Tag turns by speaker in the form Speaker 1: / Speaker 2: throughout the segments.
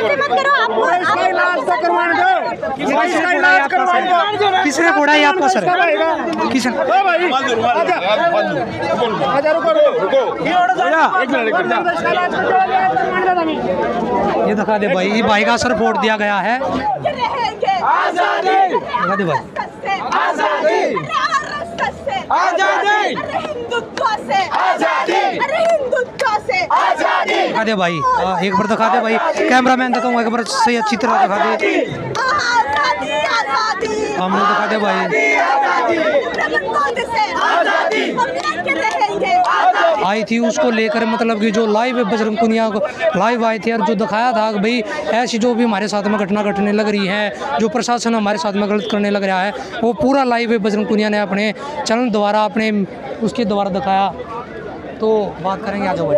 Speaker 1: ऐसे मत करो। आपको
Speaker 2: किसने फोड़ा है आपका सर? किसने? ये दिखा दे भाई, ये भाई का सर फोड़ दिया गया है। दिखा दे भाई। दिखा दे भाई, एक बार दिखा दे भाई, कैमरामैन दिखाऊंगा एक बार सही अच्छी तरह दिखा दे। हम लोग दिखा दे भाई। आई थी उसको लेकर, मतलब कि जो लाइव बजरंग पुनिया को लाइव आए थे और जो दिखाया था कि भाई ऐसी जो भी हमारे साथ में घटना घटने लग रही है, जो प्रशासन हमारे साथ में गलत करने लग रहा है, वो पूरा लाइव बजरंग पुनिया ने अपने चैनल द्वारा अपने उसके द्वारा दिखाया। तो बात करेंगे आज भाई।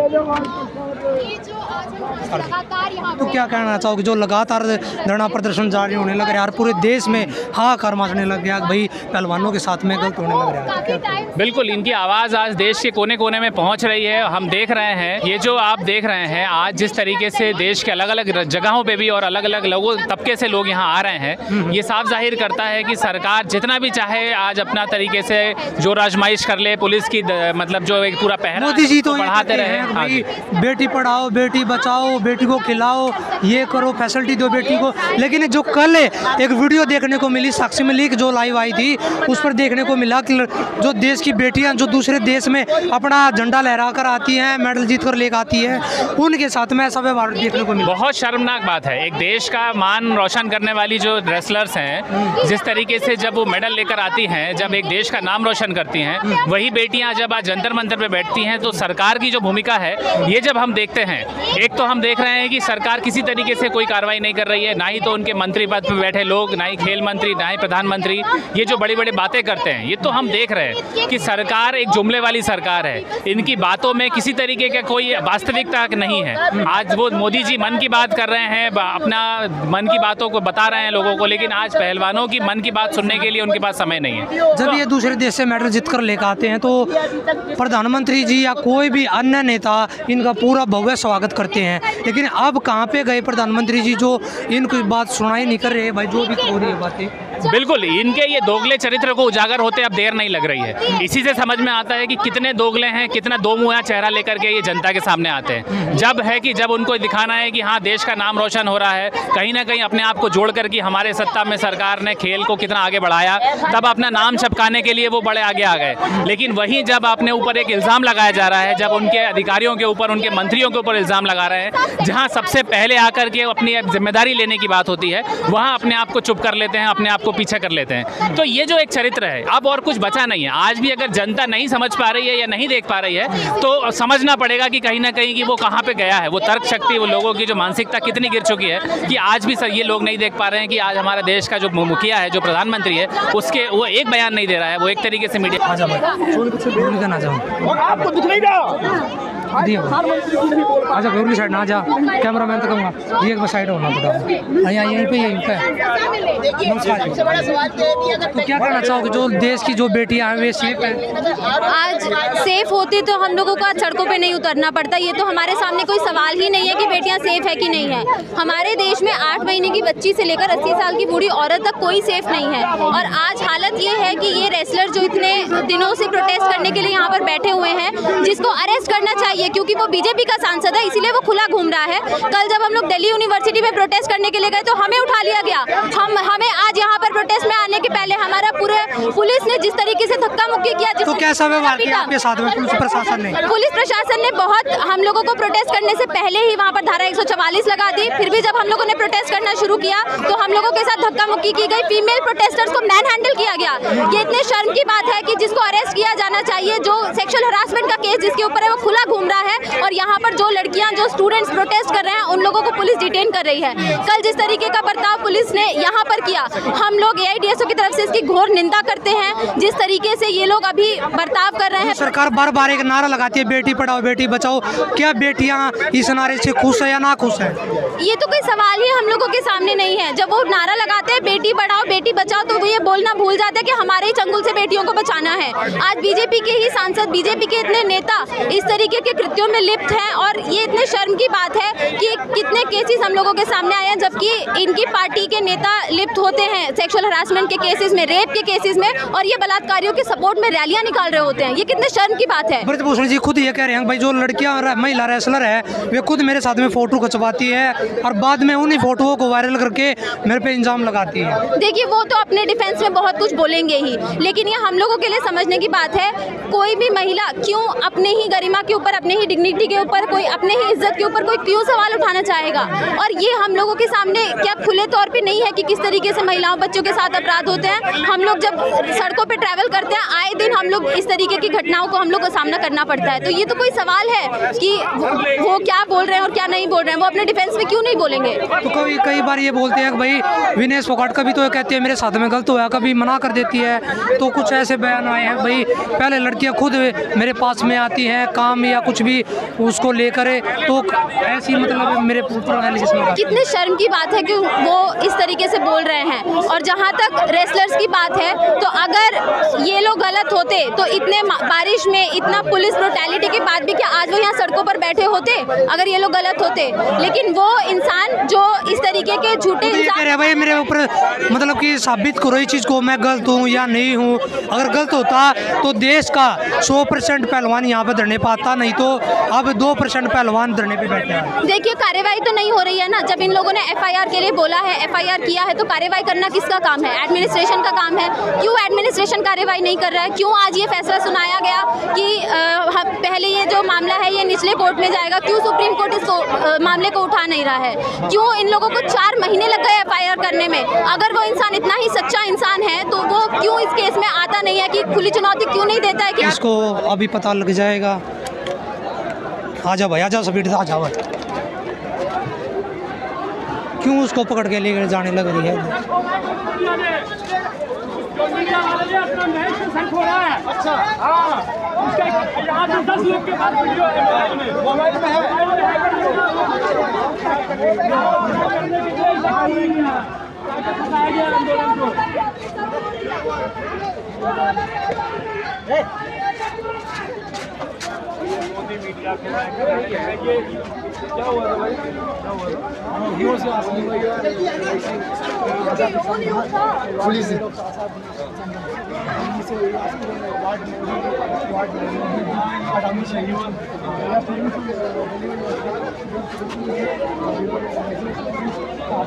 Speaker 2: तो क्या कहना चाहोगे, जो लगातार धरना प्रदर्शन जारी होने लग रहा है और पूरे देश में हाहाकार मचने लग गया भाई पहलवानों के साथ में गलत होने लग रहा है?
Speaker 3: बिल्कुल, इनकी आवाज़ आज देश के कोने कोने में पहुंच रही है। हम देख रहे हैं, ये जो आप देख रहे हैं आज जिस तरीके से देश के अलग अलग जगहों पे भी और अलग अलग लोगों तबके से लोग यहाँ आ रहे हैं, ये साफ जाहिर करता है कि सरकार जितना भी चाहे आज अपना तरीके से जो आजमाइश कर ले, पुलिस की मतलब जो एक पूरा पहरा
Speaker 2: मोदी जी तो
Speaker 3: बढ़ाते रहे
Speaker 2: भाई, बेटी पढ़ाओ बेटी बचाओ, बेटी को खिलाओ, ये करो, फैसिलिटी दो बेटी को। लेकिन जो कल एक वीडियो देखने को मिली, साक्षी में लीक जो लाइव आई थी, उस पर देखने को मिला कि जो देश की बेटियां जो दूसरे देश में अपना झंडा लहरा कर आती हैं, मेडल जीत कर लेकर आती है, उनके साथ में ऐसा व्यवहार देखने को मिला।
Speaker 3: बहुत शर्मनाक बात है। एक देश का मान रोशन करने वाली जो रेसलर्स हैं, जिस तरीके से जब वो मेडल लेकर आती हैं, जब एक देश का नाम रोशन करती हैं, वही बेटियां जब आज जंतर मंतर पे बैठती हैं, तो सरकार की जो भूमिका है ये जब हम देखते हैं, एक तो हम देख रहे हैं कि सरकार किसी तरीके से कोई कार्रवाई नहीं कर रही है, ना ही तो उनके मंत्री पद पर बैठे लोग, ना ही खेल मंत्री, ना ही प्रधानमंत्री, ये जो बड़ी बड़ी बातें करते हैं, ये तो हम देख रहे हैं कि सरकार एक जुमले वाली सरकार है। इनकी बातों में किसी तरीके का कोई वास्तविकता नहीं है। आज वो मोदी जी मन की बात कर रहे हैं, अपना मन की बातों को बता रहे हैं लोगों को, लेकिन आज पहलवानों की मन की बात सुनने के लिए उनके पास समय नहीं है।
Speaker 2: जब ये दूसरे देश से मेडल जीत कर लेकर आते हैं तो प्रधानमंत्री जी या कोई भी अन्य नेता इनका पूरा भव्य स्वागत करते हैं, लेकिन अब कहाँ पे गए प्रधानमंत्री जी जो इनको बात सुनाई नहीं कर रहे भाई, जो भी हो रही है बातें।
Speaker 3: बिल्कुल, इनके ये दोगले चरित्र को उजागर होते अब देर नहीं लग रही है। इसी से समझ में आता है कि कितने दोगले हैं, कितना दो मुँहा चेहरा लेकर के ये जनता के सामने आते हैं। जब उनको दिखाना है कि हाँ देश का नाम रोशन हो रहा है, कहीं ना कहीं अपने आप को जोड़ कर कि हमारे सत्ता में सरकार ने खेल को कितना आगे बढ़ाया, तब अपना नाम छपकाने के लिए वो बड़े आगे आ गए। लेकिन वहीं जब अपने ऊपर एक इल्ज़ाम लगाया जा रहा है, जब उनके अधिकारियों के ऊपर, उनके मंत्रियों के ऊपर इल्ज़ाम लगा रहे हैं, जहाँ सबसे पहले आकर के अपनी जिम्मेदारी लेने की बात होती है, वहाँ अपने आप को चुप कर लेते हैं, अपने आप को पीछे कर लेते हैं। तो ये जो एक चरित्र है, अब और कुछ बचा नहीं है। आज भी अगर जनता नहीं समझ पा रही है या नहीं देख पा रही है, तो समझना पड़ेगा कि कहीं ना कहीं कि वो कहाँ पे गया है, वो तर्क शक्ति, वो लोगों की जो मानसिकता कितनी गिर चुकी है कि आज भी सर ये लोग नहीं देख पा रहे हैं कि आज हमारा देश का जो मुखिया है, जो प्रधानमंत्री है, उसके वो एक बयान नहीं दे रहा है, वो एक तरीके से मीडिया
Speaker 4: आपको दिख नहीं रहा।
Speaker 2: अच्छा गौरली साइड ना जा, कैमरा मैन तो कहूँगा ये एक साइड होना पड़ा यहीं पे तो क्या कहना चाहोगे, जो देश की जो बेटियां हैं वे सेफ हैं?
Speaker 1: आज सेफ होती तो हम लोगों को आज सड़कों पे नहीं उतरना पड़ता। ये तो हमारे सामने कोई सवाल ही नहीं है कि बेटियां सेफ है कि नहीं है। हमारे देश में 8 महीने की बच्ची से लेकर 80 साल की बूढ़ी औरत तक कोई सेफ नहीं है। और आज हालत ये है कि ये रेसलर जो इतने दिनों से प्रोटेस्ट करने के लिए यहाँ पर बैठे हुए हैं, जिसको अरेस्ट करना चाहिए क्योंकि वो बीजेपी का सांसद है, इसीलिए वो खुला घूम रहा है। कल जब हम लोग दिल्ली यूनिवर्सिटी में प्रोटेस्ट करने के लिए गए तो हमें उठा लिया गया। हमें आज यहाँ पर प्रोटेस्ट में आने के पहले हमारा पूरे पुलिस ने जिस तरीके से धक्का मुक्की किया,
Speaker 2: तो कैसा व्यवहार किया आपके साथ में पुलिस प्रशासन ने बहुत हम लोगों को प्रोटेस्ट करने से पहले ही वहाँ पर धारा 144 लगा दी। फिर भी जब हम लोगों ने प्रोटेस्ट करना शुरू किया तो हम लोगों के साथ धक्का मुक्की की गई, फीमेल प्रोटेस्टर्स को मैन हैंडल किया गया। ये इतने शर्म की बात है कि जिसको अरेस्ट किया जाना चाहिए, जो सेक्सुअल हरासमेंट का केस जिसके ऊपर है, वो खुला घूम रहा है। और यहाँ पर जो लड़कियाँ, जो स्टूडेंट्स प्रोटेस्ट कर रहे हैं, उन लोगों को पुलिस डिटेन कर रही है। कल जिस तरीके का बर्ताव पुलिस ने यहाँ पर किया, हम लोग AIDSO की तरफ से इसकी घोर निंदा करते हैं। जिस तरीके से ये लोग अभी बर्ताव कर रहे हैं, सरकार बार बार एक नारा लगाती है बेटी पढ़ाओ बेटी बचाओ, क्या बेटियां इस नारे से खुश है या ना खुश है?
Speaker 1: ये तो कोई सवाल ही हम लोगों के सामने नहीं है। जब वो नारा लगाते हैं बेटी पढ़ाओ बेटी बचाओ, तो वो ये बोलना भूल जाते हैं कि हमारे ही चंगुल से बेटियों को बचाना है। आज बीजेपी के ही सांसद, बीजेपी के इतने नेता इस तरीके के कृत्यों में लिप्त हैं। और ये इतने शर्म की बात है कि कितने केसेस हम लोगों के सामने आए हैं, जबकि इनकी पार्टी के नेता लिप्त होते हैं सेक्सुअल हरासमेंट के केसेस में, रेप के केसेस में, और ये बलात्कारियों के सपोर्ट में रैलियां निकाल रहे होते हैं। ये कितने शर्म की बात है।
Speaker 5: ब्रजभूषण जी खुद ये कह रहे हैं भाई जो लड़कियां महिला रेसलर है वे खुद मेरे साथ में फोटो खिंचवाती है और बाद में उन्हीं फोटोओं को वायरल करके मेरे पे इल्जाम लगाती है।
Speaker 1: देखिए, वो तो अपने डिफेंस में बहुत कुछ बोलेंगे ही, लेकिन ये हम लोगों के लिए समझने की बात है, कोई भी महिला क्यों अपने ही गरिमा के ऊपर, अपने ही डिग्निटी के ऊपर, कोई अपने ही इज्जत के ऊपर कोई क्यों सवाल उठाना चाहेगा। और ये हम लोगों के सामने क्या खुले तौर पे नहीं है कि किस तरीके से महिलाओं बच्चों के साथ अपराध होते हैं। हम लोग जब सड़कों पे ट्रैवल करते हैं, आए दिन हम लोग इस तरीके की घटनाओं को हम लोग को सामना करना पड़ता है। तो ये तो कोई सवाल है कि वो क्या बोल रहे हैं और क्या नहीं बोल रहे हैं, वो अपने डिफेंस में क्यों नहीं बोलेंगे।
Speaker 5: तो कई बार ये बोलते हैं कि भाई विनेश फोगाट कभी तो कहती है मेरे साथ में गलत हुआ, कभी मना कर देती है। तो कुछ ऐसे बयान आए हैं भाई पहले लड़कियां खुद मेरे पास में आती हैं काम या कुछ भी उसको लेकर, तो ऐसी मतलब मेरे
Speaker 1: कितने शर्म की बात है कि वो इस तरीके से बोल रहे हैं। और जहाँ तक रेसलर्स की बात है, तो अगर ये लोग गलत होते तो इतने बारिश में, इतना पुलिस ब्रुटैलिटी के बाद भी क्या आज वो यहाँ सड़कों पर बैठे होते अगर ये लोग गलत होते। लेकिन वो इंसान जो इस तरीके के झूठे
Speaker 5: इल्जाम भाई मेरे ऊपर मतलब कि साबित करो इस चीज़ को, मैं गलत हूँ या नहीं हूँ। अगर गलत होता तो देश का 100% पहलवान यहाँ पे धरने पाता, नहीं तो अब 2% पहलवान धरने पे बैठे हैं।
Speaker 1: देखिए, कार्रवाई तो नहीं हो रही है ना। जब इन लोगों ने एफआईआर के लिए बोला है, एफआईआर किया है, तो कार्रवाई करना किसका काम है? एडमिनिस्ट्रेशन का काम है। क्यों एडमिनिस्ट्रेशन कार्रवाई नहीं कर रहा है? क्यों आज ये फैसला सुनाया गया कि पहले ये जो मामला है ये निचले कोर्ट में जाएगा? क्यों सुप्रीम कोर्ट इस मामले को उठा नहीं रहा है? क्यों इन लोगों को 4 महीने लग गए एफआईआर करने में? अगर वो इंसान इतना ही सच्चा इंसान है तो वो क्यों इस केस में आता नहीं है, कि खुली चुनौती क्यों नहीं देता है? कि
Speaker 5: इसको अभी पता लग जाएगा। आ जाओ भाई, आ जाओ स्पीड से, आ जाओ भाई। क्यों उसको पकड़ के लेकर जाने लग रही है?
Speaker 4: अच्छा, हाँ, यहाँ पे 10 लोग के पास वीडियो है मोबाइल में है। मोदी मीडिया ये क्या हुआ था भाई? क्या हुआ था? पुलिस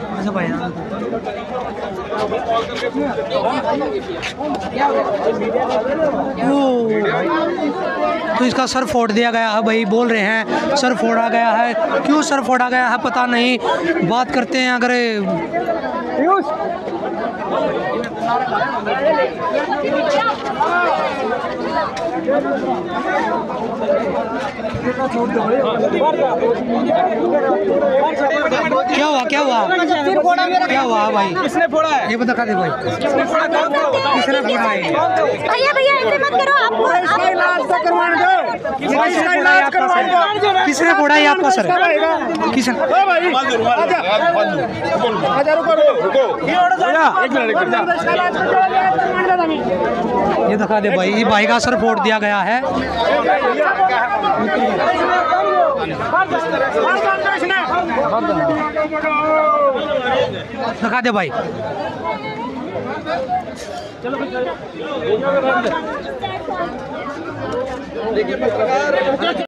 Speaker 5: अच्छा भाई, तो इसका सर फोड़ दिया गया है भाई, बोल रहे हैं सर फोड़ा गया है। क्यों सर फोड़ा गया है पता नहीं, बात करते हैं। अगर क्या हुआ भाई?
Speaker 4: किसने फोड़ा है?
Speaker 5: ये बता दे भाई, किसने फोड़ा है?
Speaker 1: भैया ऐसे मत करो।
Speaker 5: किसने फोड़ा है आपका सर? किसने? ये दिखा दे भाई, भाई का सर फोड़ दिया गया है। दिखा दे भाई। चलो